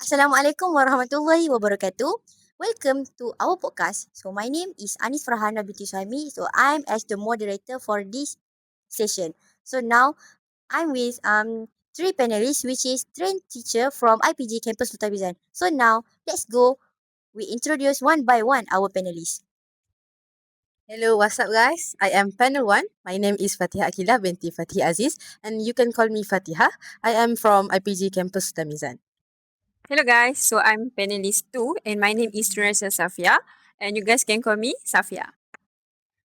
Assalamualaikum warahmatullahi wabarakatuh. Welcome to our podcast. So my name is FARHANA binti SUHAIMI. So I'm as the moderator for this session. So now I'm with three panelists, which is trained teacher from IPG Campus Sultan. So now let's go. We introduce one by one our panelists. Hello, what's up guys? I am panel 1. My name is FATIHah AQILAH binti AZIZ and you can call me FATIHah. I am from IPG Campus Sultan. Hello guys, so I'm panelist 2 and my name is SAFIYYA and you guys can call me Safia.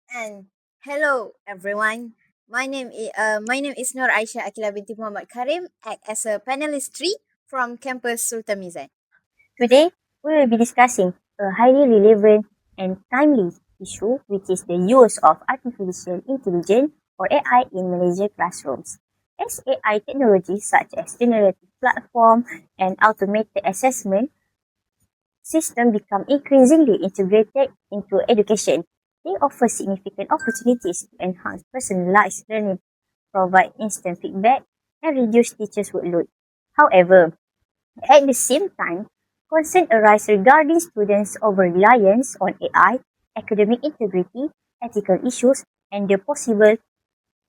And hello everyone. My name is NURAISYAH binti Muhammad KARIM, act as a panelist 3 from campus Sultan Mizan. Today, we will be discussing a highly relevant and timely issue, which is the use of artificial intelligence or AI in Malaysia classrooms. As AI technologies such as generative platform and automated assessment system become increasingly integrated into education, they offer significant opportunities to enhance personalized learning, provide instant feedback, and reduce teachers' workload. However, at the same time, concern arises regarding students' over-reliance on AI, academic integrity, ethical issues, and the possible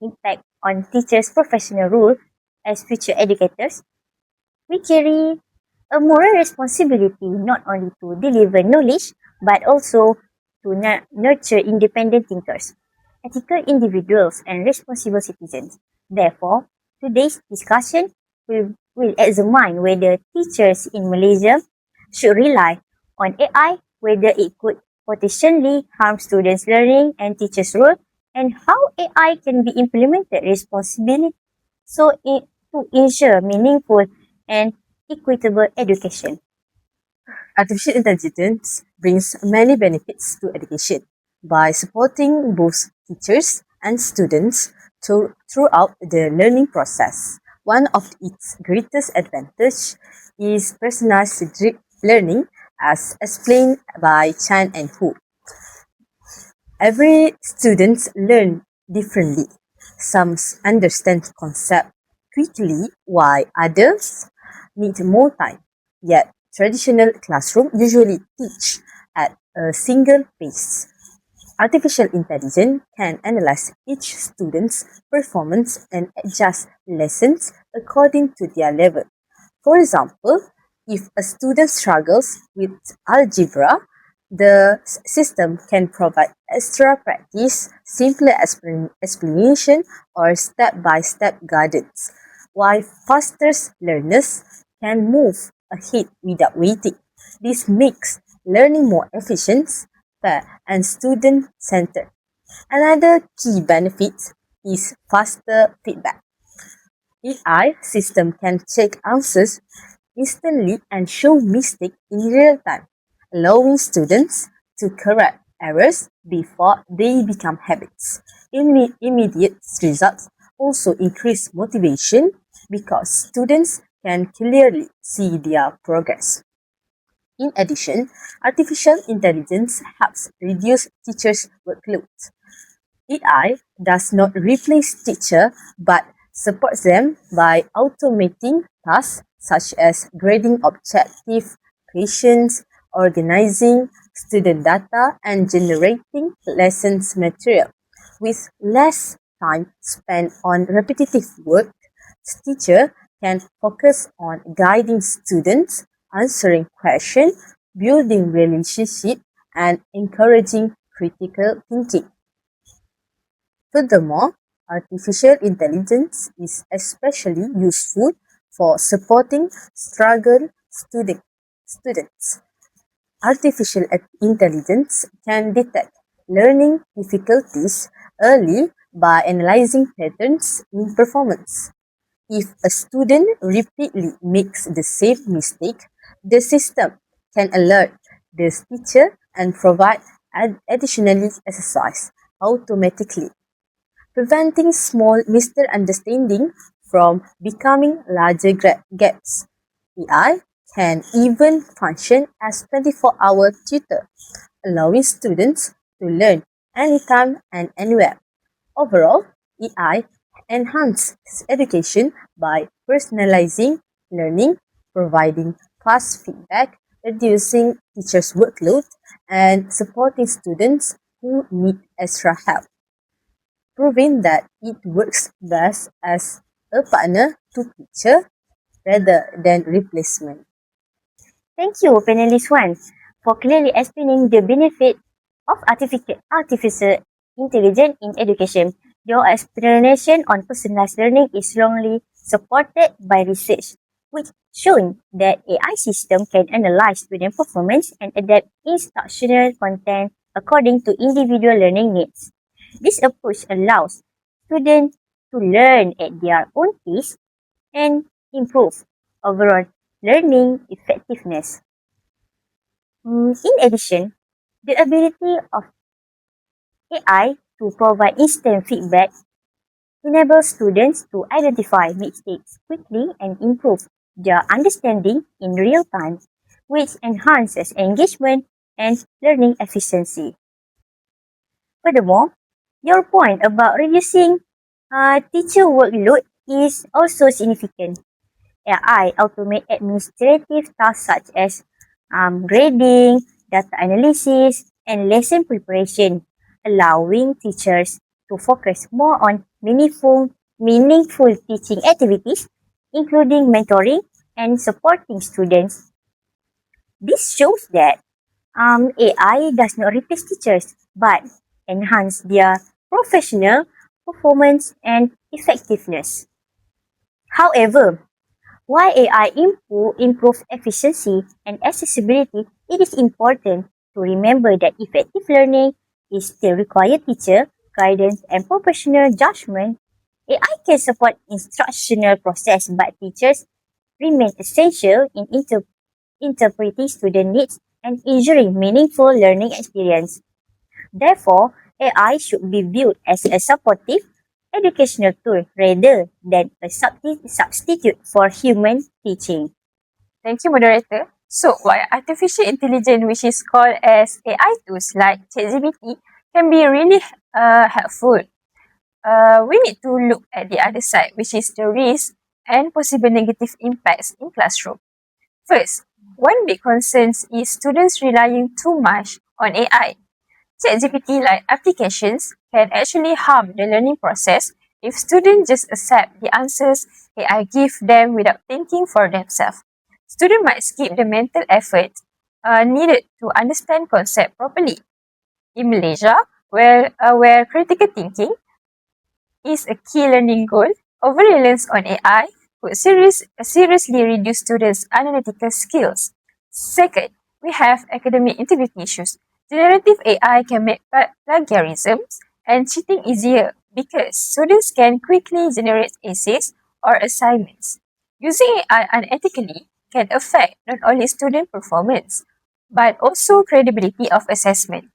impact on teachers' professional role as future educators. We carry a moral responsibility not only to deliver knowledge, but also to nurture independent thinkers, ethical individuals, and responsible citizens. Therefore, today's discussion will examine whether teachers in Malaysia should rely on AI, whether it could potentially harm students' learning and teachers' role, and how AI can be implemented responsibly to ensure meaningful and equitable education. Artificial intelligence brings many benefits to education by supporting both teachers and students throughout the learning process. One of its greatest advantages is personalized learning as explained by Chan and Hu. Every student learns differently. Some understand concept quickly while others need more time. Yet traditional classroom usually teach at a single pace. Artificial intelligence can analyze each student's performance and adjust lessons according to their level. For example, if a student struggles with algebra, the system can provide extra practice, simpler explanation, or step-by-step guidance, while faster learners can move ahead without waiting. This makes learning more efficient, fair, and student-centered. Another key benefit is faster feedback. AI system can check answers instantly and show mistakes in real time, allowing students to correct errors before they become habits. Immediate results also increase motivation because students can clearly see their progress. In addition, artificial intelligence helps reduce teachers' workload. AI does not replace teacher but supports them by automating tasks such as grading objective questions, organizing student data, and generating lessons material. With less time spent on repetitive work, teacher can focus on guiding students, answering questions, building relationships, and encouraging critical thinking. Furthermore, artificial intelligence is especially useful for supporting struggling students. Artificial intelligence can detect learning difficulties early by analyzing patterns in performance. If a student repeatedly makes the same mistake, the system can alert the teacher and provide additional exercise automatically, preventing small misunderstandings from becoming larger gaps. AI can even function as 24-hour tutor, allowing students to learn anytime and anywhere. Overall, AI enhances education by personalizing learning, providing fast feedback, reducing teachers' workload, and supporting students who need extra help, proving that it works best as a partner to teacher rather than replacement. Thank you, Panelist 1, for clearly explaining the benefit of artificial intelligence in education. Your explanation on personalized learning is strongly supported by research, which shown that AI system can analyze student performance and adapt instructional content according to individual learning needs. This approach allows students to learn at their own pace and improve overall learning effectiveness. In addition, the ability of AI to provide instant feedback enables students to identify mistakes quickly and improve their understanding in real time, which enhances engagement and learning efficiency. Furthermore, your point about reducing teacher workload is also significant. AI automate administrative tasks such as grading, data analysis, and lesson preparation, allowing teachers to focus more on meaningful teaching activities, including mentoring and supporting students. This shows that AI does not replace teachers, but enhance their professional performance and effectiveness. However, while AI improve efficiency and accessibility, it is important to remember that effective learning is still require teacher guidance and professional judgment. AI can support instructional process, but teachers remain essential in interpreting student needs and ensuring meaningful learning experience. Therefore, AI should be viewed as a supportive educational tool rather than a substitute for human teaching. Thank you, moderator. So, while artificial intelligence, which is called as AI tools like ChatGPT, can be really helpful, we need to look at the other side, which is the risk and possible negative impacts in classroom. First, one big concern is students relying too much on AI. ChatGPT-like applications can actually harm the learning process if students just accept the answers AI give them without thinking for themselves. Students might skip the mental effort needed to understand concept properly. In Malaysia, where critical thinking is a key learning goal, over-reliance on AI could seriously reduce students' analytical skills. Second, we have academic integrity issues. Generative AI can make plagiarisms and cheating easier because students can quickly generate essays or assignments. Using AI unethically can affect not only student performance, but also credibility of assessment.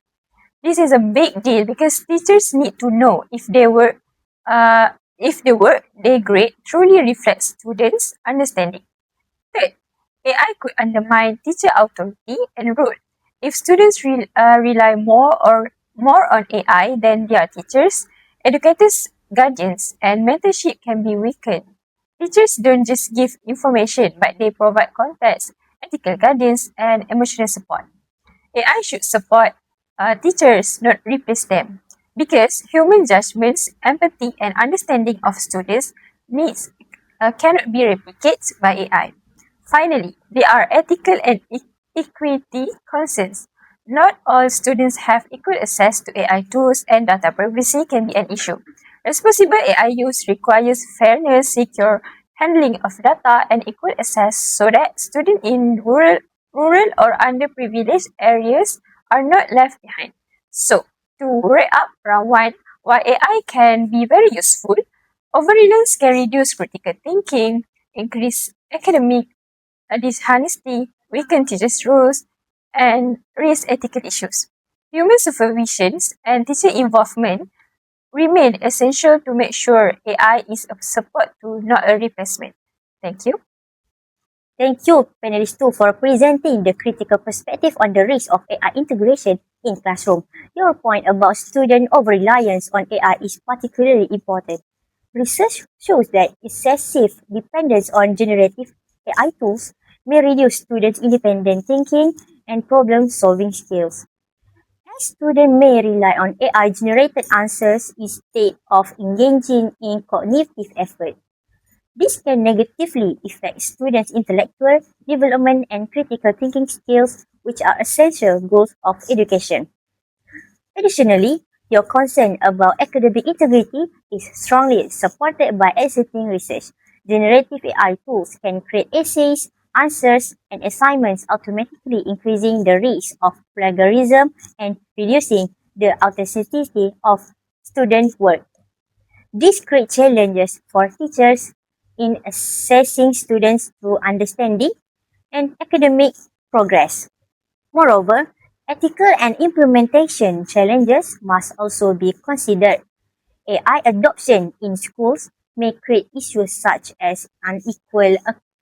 This is a big deal because teachers need to know if the work they grade truly reflects students' understanding. Third, AI could undermine teacher authority and role. If students rely more on AI than their teachers, educators, guardians, and mentorship can be weakened. Teachers don't just give information, but they provide context, ethical guidance, and emotional support. AI should support teachers, not replace them. Because human judgments, empathy, and understanding of students' needs cannot be replicated by AI. Finally, there are ethical and equity concerns. Not all students have equal access to AI tools, and data privacy can be an issue. Responsible AI use requires fairness, secure handling of data, and equal access so that students in rural or underprivileged areas are not left behind. So, to wrap up round one, while AI can be very useful, over-reliance can reduce critical thinking, increase academic dishonesty, weaken teachers' roles, and raise ethical issues. Human supervision and teacher involvement remain essential to make sure AI is a support tool, not a replacement. Thank you. Thank you, panelist 2, for presenting the critical perspective on the risk of AI integration in classroom. Your point about student over-reliance on AI is particularly important. Research shows that excessive dependence on generative AI tools may reduce students' independent thinking and problem-solving skills. As students may rely on AI-generated answers instead of engaging in cognitive effort. This can negatively affect students' intellectual development and critical thinking skills, which are essential goals of education. Additionally, your concern about academic integrity is strongly supported by existing research. Generative AI tools can create essays, answers, and assignments, automatically increasing the risk of plagiarism and reducing the authenticity of student work. This creates challenges for teachers in assessing students through understanding and academic progress. Moreover, ethical and implementation challenges must also be considered. AI adoption in schools may create issues such as unequal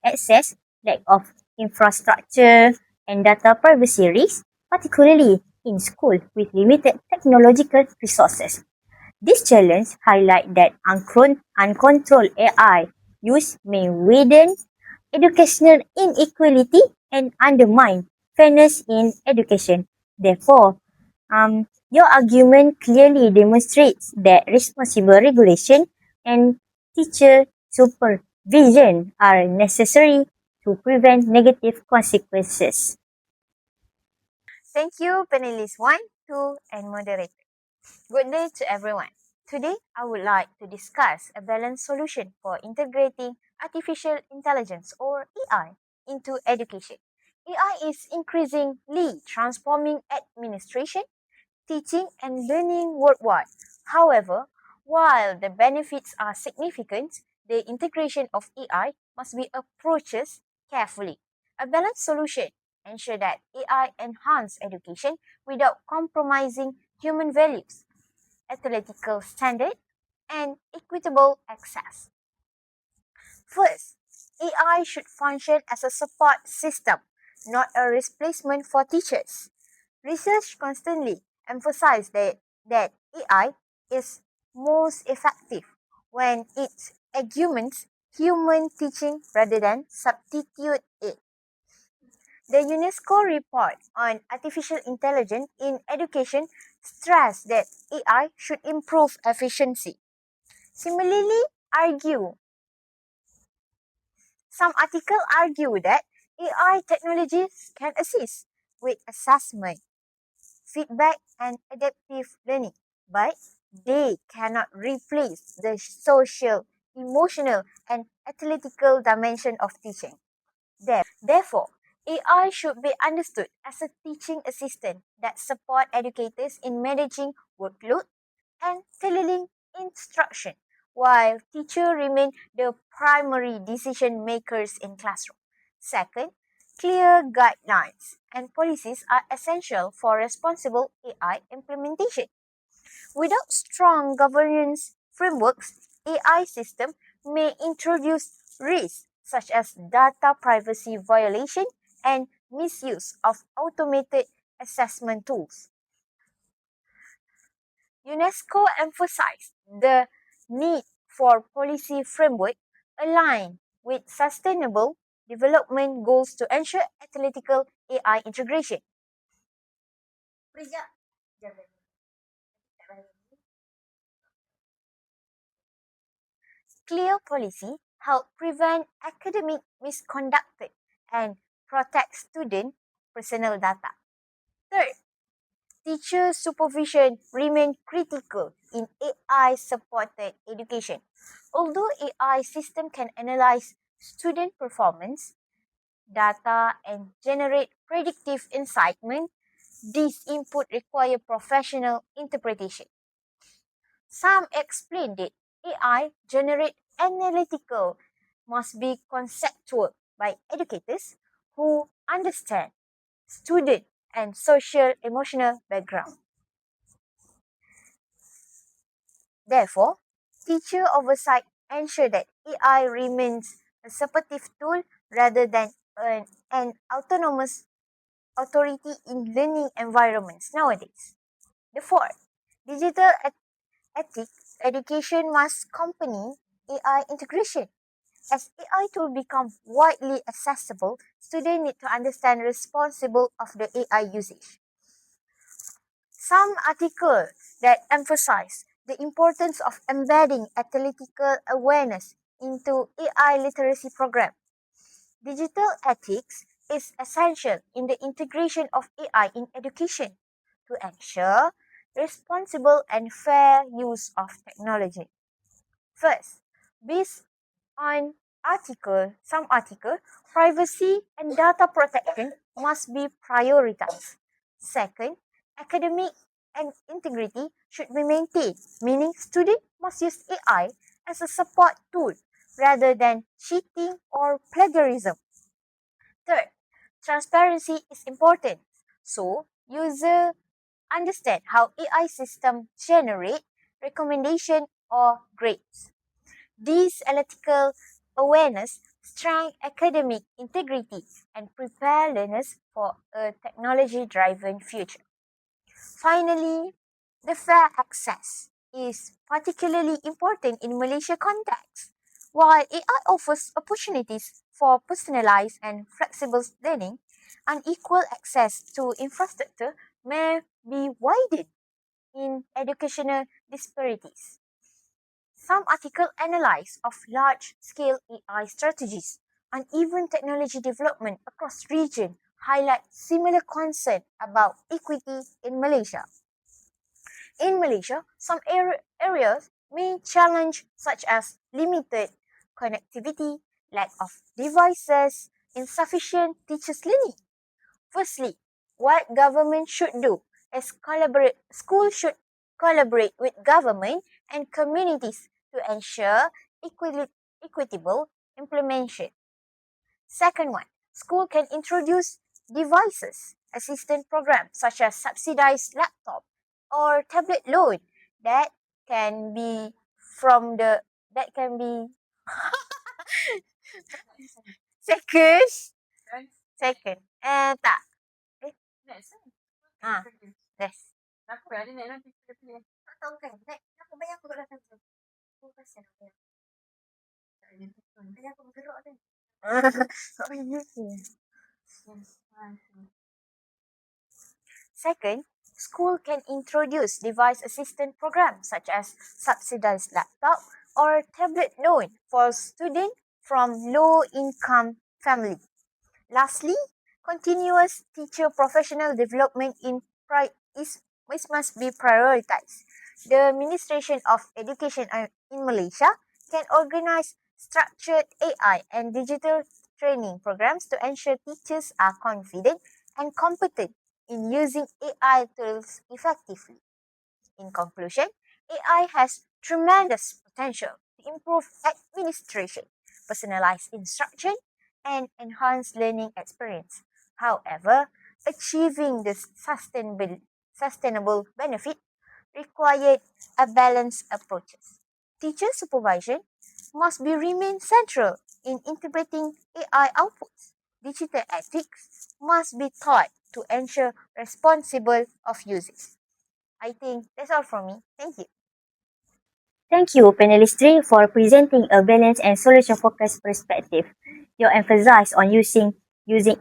access, lack of infrastructure, and data privacy risks, particularly in schools with limited technological resources. This challenge highlights that uncontrolled AI use may widen educational inequality and undermine fairness in education. Therefore, your argument clearly demonstrates that responsible regulation and teacher supervision are necessary to prevent negative consequences. Thank you, panelists 1, 2, and moderator. Good day to everyone. Today, I would like to discuss a balanced solution for integrating artificial intelligence or AI into education. AI is increasingly transforming administration, teaching, and learning worldwide. However, while the benefits are significant, the integration of AI must be approached carefully. A balanced solution ensures that AI enhances education without compromising human values, ethical standards, and equitable access. First, AI should function as a support system, not a replacement for teachers. Research constantly emphasizes that AI is most effective when it augments human teaching rather than substitute it. The UNESCO report on artificial intelligence in education stressed that AI should improve efficiency. Similarly, argue some articles argue that AI technologies can assist with assessment, feedback, and adaptive learning, but they cannot replace the social, emotional, and analytical dimension of teaching. Therefore, AI should be understood as a teaching assistant that supports educators in managing workload and tailoring instruction, while teachers remain the primary decision makers in classroom. Second, clear guidelines and policies are essential for responsible AI implementation. Without strong governance frameworks, AI systems may introduce risks such as data privacy violation and misuse of automated assessment tools. UNESCO emphasized the need for policy framework aligned with sustainable development goals to ensure ethical AI integration. Clear policy help prevent academic misconduct and protect student personal data. Third, teacher supervision remains critical in AI-supported education. Although AI system can analyze student performance, data, and generate predictive insight, these input require professional interpretation. Some explain that AI generate analytical must be conceptual by educators who understand student and social emotional background. Therefore, teacher oversight ensure that AI remains a supportive tool rather than an autonomous authority in learning environments nowadays. The fourth, digital ethics education must accompany AI integration. As AI tools become widely accessible, students need to understand responsible of the AI usage. Some articles that emphasize the importance of embedding analytical awareness into AI literacy program. Digital ethics is essential in the integration of AI in education to ensure responsible and fair use of technology. First, based on some article, privacy and data protection must be prioritized. Second, academic and integrity should be maintained, meaning students must use AI as a support tool rather than cheating or plagiarism. Third, transparency is important. So, user understand how AI system generate recommendation or grades. These analytical awareness strengthen academic integrity and prepare learners for a technology-driven future. Finally, the fair access is particularly important in Malaysia context. While AI offers opportunities for personalized and flexible learning, unequal access to infrastructure may be widened in educational disparities. Some articles analyze of large-scale AI strategies and even technology development across region highlight similar concern about equity in Malaysia. In Malaysia, some areas may challenge such as limited connectivity, lack of devices, insufficient teachers learning. Firstly, what government should do is schools should collaborate with government and communities to ensure equitable implementation. Second one, school can introduce devices assistance programs such as subsidized laptop or tablet loan that can be from the that can be second second tak ah yes tak tahu kan aku bayang aku kat datang tu aku kasihan aku bayang aku bergerak kan oh yes Second, school can introduce device assistance programs such as subsidized laptop or tablet loan for students from low-income families. Lastly, continuous teacher professional development must be prioritized. The Administration of Education in Malaysia can organize structured AI and digital training programs to ensure teachers are confident and competent in using AI tools effectively. In conclusion, AI has tremendous potential to improve administration, personalize instruction, and enhance learning experience. However, achieving this sustainable benefit required a balanced approach. Teacher supervision must be remain central in interpreting AI outputs. Digital ethics must be taught to ensure responsible of usage. I think that's all from me. Thank you. Thank you, Panelist 3, for presenting a balanced and solution-focused perspective. You emphasize on using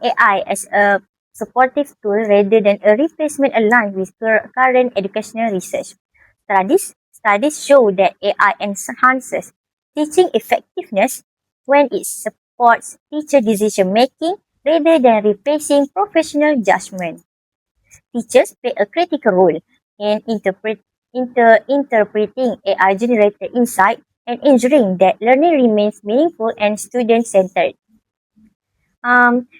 AI as a supportive tool rather than a replacement aligned with current educational research. Studies show that AI enhances teaching effectiveness when it supports teacher decision-making rather than replacing professional judgment. Teachers play a critical role in interpreting AI-generated insight and ensuring that learning remains meaningful and student-centered.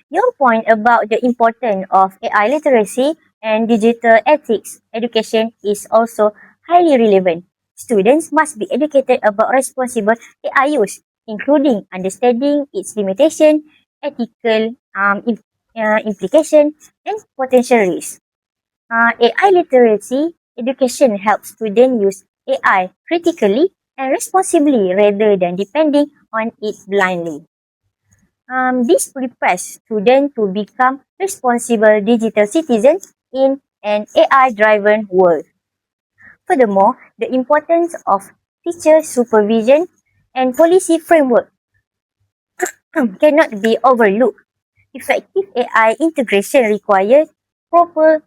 Your point about the importance of AI literacy and digital ethics education is also highly relevant. Students must be educated about responsible AI use, including understanding its limitation, ethical implication, and potential risks. AI literacy education helps students use AI critically and responsibly rather than depending on it blindly. This prepares students to become responsible digital citizens in an AI-driven world. Furthermore, the importance of teacher supervision and policy framework cannot be overlooked. Effective AI integration requires proper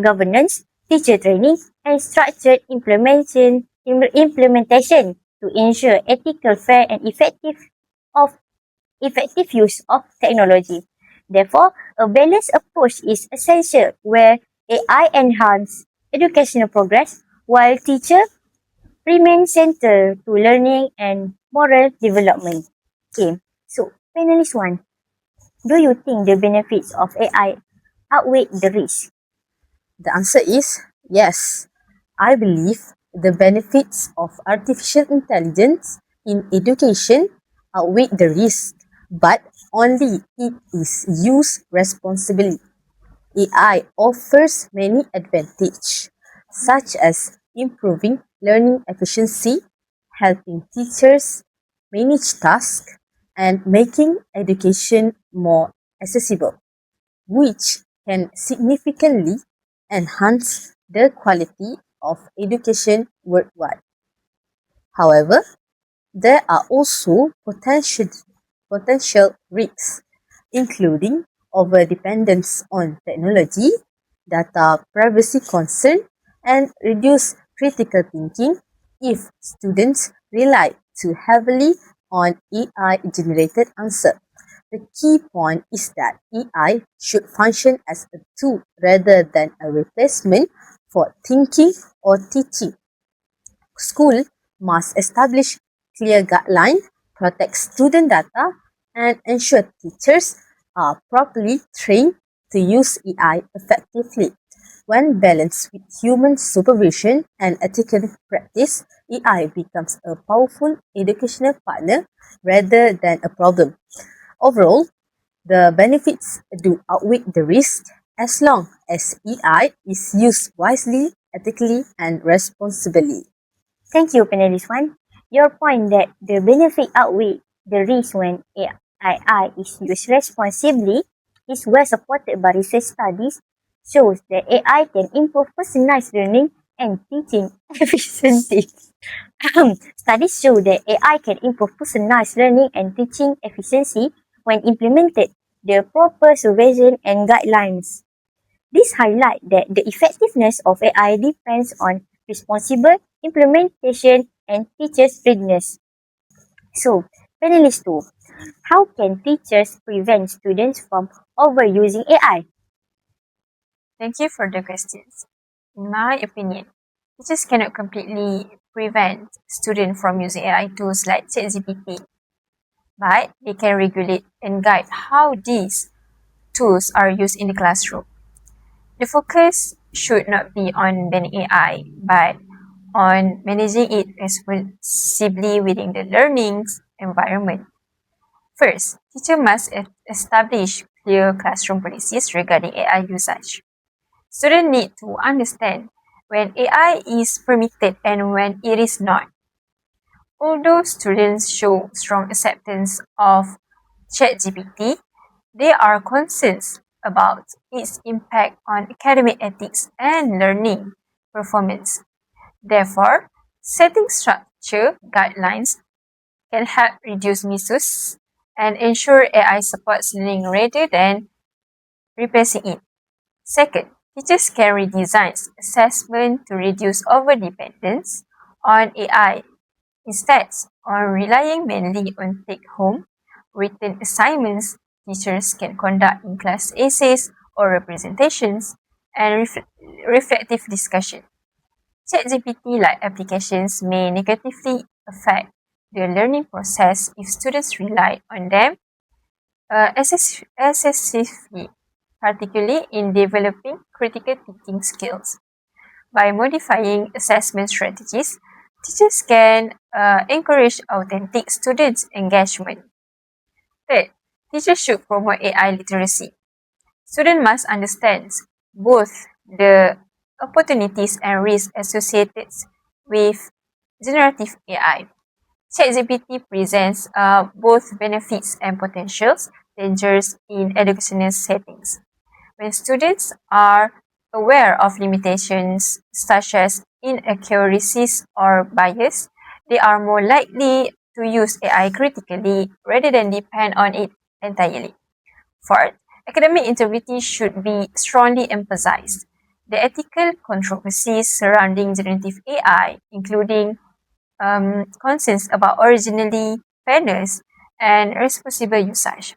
governance, teacher training, and structured implementation to ensure ethical, fair, and effective use of technology. Therefore, a balanced approach is essential where AI enhance educational progress while teacher remain central to learning and moral development. Okay, so panelist one, do you think the benefits of AI outweigh the risk? The answer is yes. I believe the benefits of artificial intelligence in education outweigh the risk, but only it is used responsibly. AI offers many advantages, such as improving learning efficiency, helping teachers manage tasks, and making education more accessible, which can significantly enhance the quality of education worldwide. However, there are also potential risks, including overdependence on technology, data privacy concern, and reduced critical thinking if students rely too heavily on AI-generated answers. The key point is that AI should function as a tool rather than a replacement for thinking or teaching. School must establish clear guidelines, protect student data, and ensure teachers are properly trained to use AI effectively. When balanced with human supervision and ethical practice, AI becomes a powerful educational partner rather than a problem. Overall, the benefits do outweigh the risks as long as AI is used wisely, ethically, and responsibly. Thank you, panelist one. Your point that the benefit outweigh the risk when AI is used responsibly is well supported by research studies shows that AI can improve personalized learning and teaching efficiency. Studies show that AI can improve personalized learning and teaching efficiency when implemented the proper supervision and guidelines. This highlights that the effectiveness of AI depends on responsible implementation and teachers' readiness. So, panelist 2, how can teachers prevent students from overusing AI? Thank you for the questions. In my opinion, teachers cannot completely prevent students from using AI tools like ChatGPT, but they can regulate and guide how these tools are used in the classroom. The focus should not be on banning AI, but on managing it responsibly within the learning environment. First, teacher must establish clear classroom policies regarding AI usage. Students need to understand when AI is permitted and when it is not. Although students show strong acceptance of ChatGPT, there are concerns about its impact on academic ethics and learning performance. Therefore, setting structure guidelines can help reduce misuse and ensure AI supports learning rather than replacing it. Second, teachers can redesign assessment to reduce overdependence on AI. Instead of relying mainly on take-home written assignments, teachers can conduct in-class essays or representations and reflective discussion. ChatGPT-like applications may negatively affect the learning process if students rely on them excessively, particularly in developing critical thinking skills. By modifying assessment strategies, teachers can encourage authentic student engagement. Third, teachers should promote AI literacy. Students must understand both the opportunities and risks associated with generative AI. ChatGPT presents both benefits and potentials dangers in educational settings. When students are aware of limitations such as inaccuracies or bias, they are more likely to use AI critically rather than depend on it entirely. Fourth, academic integrity should be strongly emphasized. The ethical controversies surrounding generative AI, including concerns about originality, fairness, and responsible usage.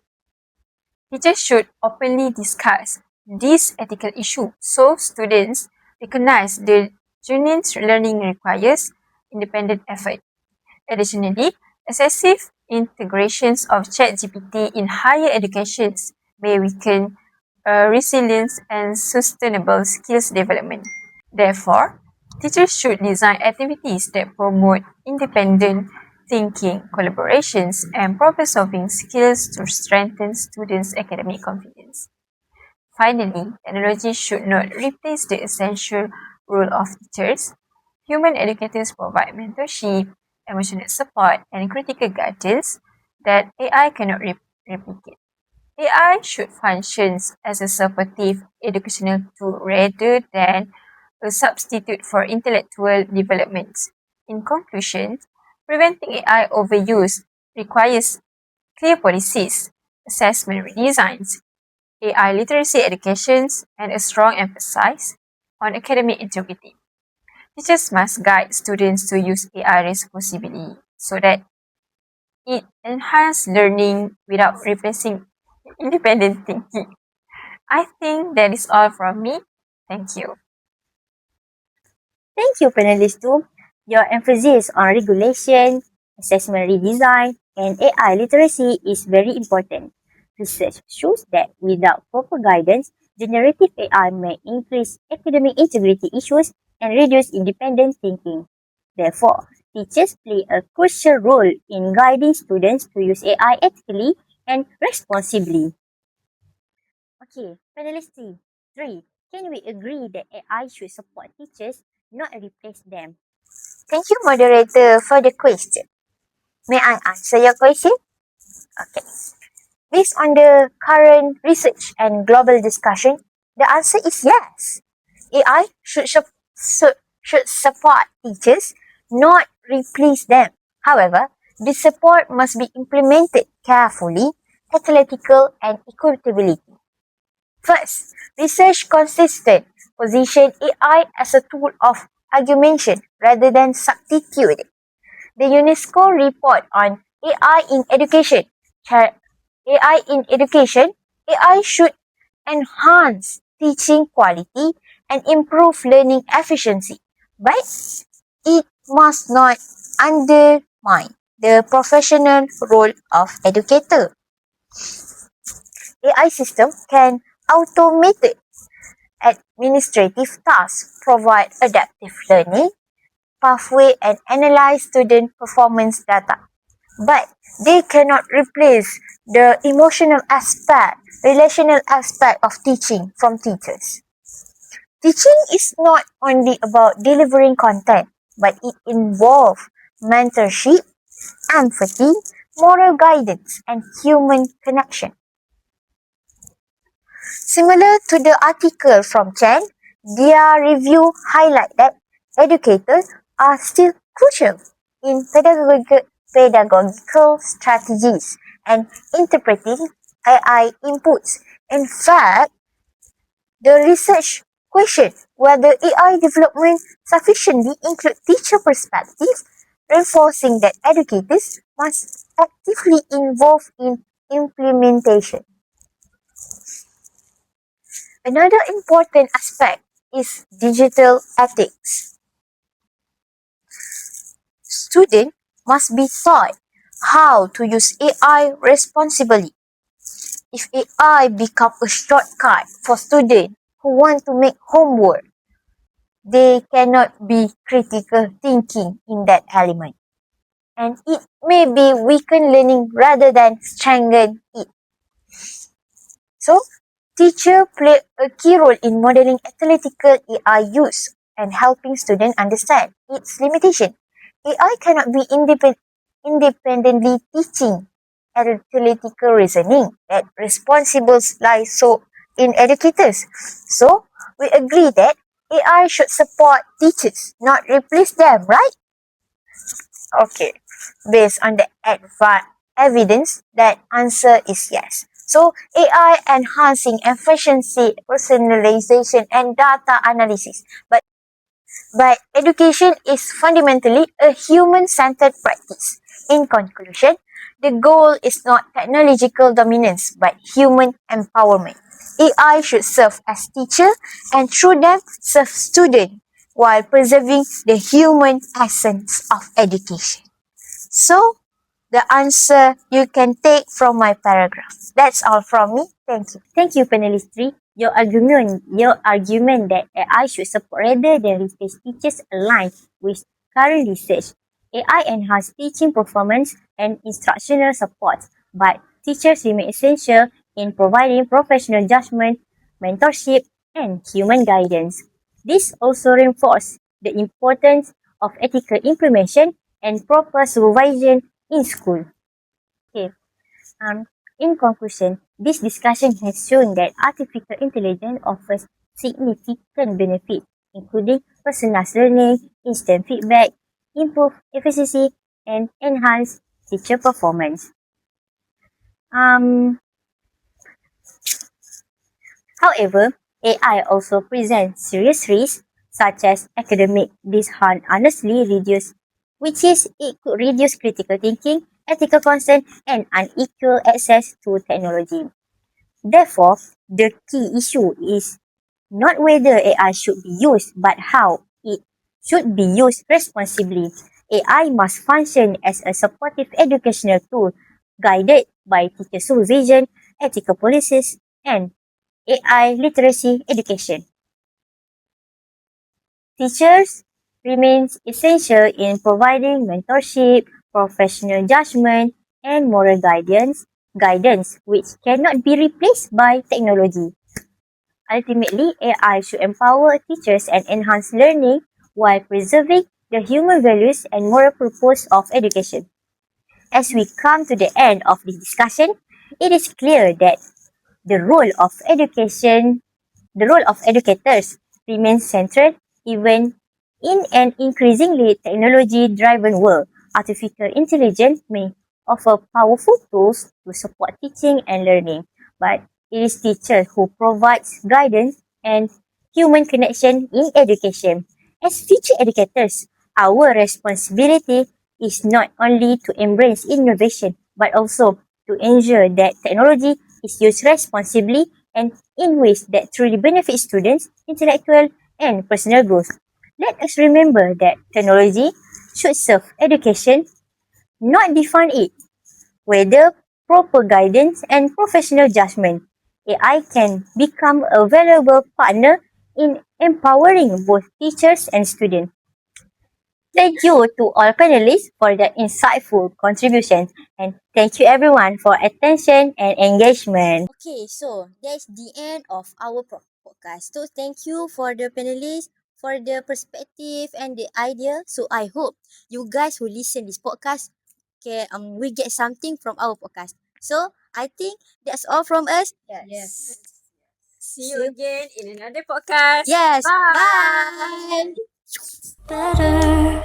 Teachers should openly discuss these ethical issues so students recognize the genuine learning requires independent effort. Additionally, excessive integrations of ChatGPT in higher education may weaken resilience and sustainable skills development. Therefore, teachers should design activities that promote independent thinking, collaborations, and problem-solving skills to strengthen students' academic confidence. Finally, technology should not replace the essential role of teachers. Human educators provide mentorship, emotional support, and critical guidance that AI cannot replicate. AI should function as a supportive educational tool rather than a substitute for intellectual development. In conclusion, preventing AI overuse requires clear policies, assessment redesigns, AI literacy educations, and a strong emphasis on academic integrity. Teachers must guide students to use AI responsibly so that it enhances learning without replacing independent thinking. I think that is all from me. Thank you. Thank you, panelists too. Your emphasis on regulation, assessment redesign, and AI literacy is very important. Research shows that without proper guidance, generative AI may increase academic integrity issues and reduce independent thinking. Therefore, teachers play a crucial role in guiding students to use AI ethically and responsibly. Okay, panelist three. Can we agree that AI should support teachers, not replace them? Thank you, moderator, for the question. May I answer your question? Okay. Based on the current research and global discussion, the answer is yes. AI should support teachers, not replace them. However, the support must be implemented carefully, ethical, and equitably. First, research consistent position AI as a tool of augmentation rather than substitute. The UNESCO report on AI in education. AI in education, AI should enhance teaching quality and improve learning efficiency, but it must not undermine the professional role of educator. AI system can automate administrative tasks, provide adaptive learning pathway, and analyze student performance data. But they cannot replace the emotional aspect, relational aspect of teaching from teachers. Teaching is not only about delivering content, but it involves mentorship, empathy, moral guidance, and human connection. Similar to the article from Chen, their review highlight that educators are still crucial in pedagogical strategies and interpreting AI inputs. In fact, the research questioned whether AI development sufficiently include teacher perspective, reinforcing that educators must actively involve in implementation. Another important aspect is digital ethics. Students must be taught how to use AI responsibly. If AI becomes a shortcut for students who want to make homework, they cannot be critical thinking in that element. And it may be weaken learning rather than strengthen it. So, teachers play a key role in modeling analytical AI use and helping students understand its limitation. AI cannot be independently teaching analytical reasoning that responsible lies so in educators. So, we agree that AI should support teachers, not replace them, right? Okay. Based on the evidence, that answer is yes. So AI enhancing efficiency, personalization, and data analysis. But education is fundamentally a human-centered practice. In conclusion, the goal is not technological dominance but human empowerment. AI should serve as teacher and through them serve student while preserving the human essence of education. So, the answer you can take from my paragraph. That's all from me. Thank you. Thank you, panelist 3. Your argument that AI should support rather than replace teachers align with current research. AI enhance teaching performance and instructional support, but teachers remain essential in providing professional judgment, mentorship, and human guidance. This also reinforces the importance of ethical implementation and proper supervision in school. Okay. Um, in conclusion, this discussion has shown that artificial intelligence offers significant benefits, including personalized learning, instant feedback, improved efficiency, and enhanced teacher performance. Um, However, AI also presents serious risks such as academic dishonestly reduce, which is it could reduce critical thinking, ethical concern, and unequal access to technology. Therefore, the key issue is not whether AI should be used, but how it should be used responsibly. AI must function as a supportive educational tool guided by teacher supervision, ethical policies, and AI literacy education. Teachers remains essential in providing mentorship, professional judgment, and moral guidance which cannot be replaced by technology. Ultimately, AI should empower teachers and enhance learning while preserving the human values and moral purpose of education. As we come to the end of this discussion, it is clear that the role of education, the role of educators remains central even in an increasingly technology-driven world. Artificial intelligence may offer powerful tools to support teaching and learning, but it is teachers who provides guidance and human connection in education. As future educators, our responsibility is not only to embrace innovation, but also to ensure that technology is used responsibly and in ways that truly benefit students' intellectual and personal growth. Let us remember that technology should serve education, not define it. Whether proper guidance and professional judgment, AI can become a valuable partner in empowering both teachers and students. Thank you to all panelists for their insightful contributions, and thank you everyone for attention and engagement. Okay, so that's the end of our podcast. So thank you for the panelists for the perspective and the idea. So I hope you guys who listen this podcast we get something from our podcast. So I think that's all from us. Yes. See See you you. again in another podcast. Yes. Bye. Bye. Better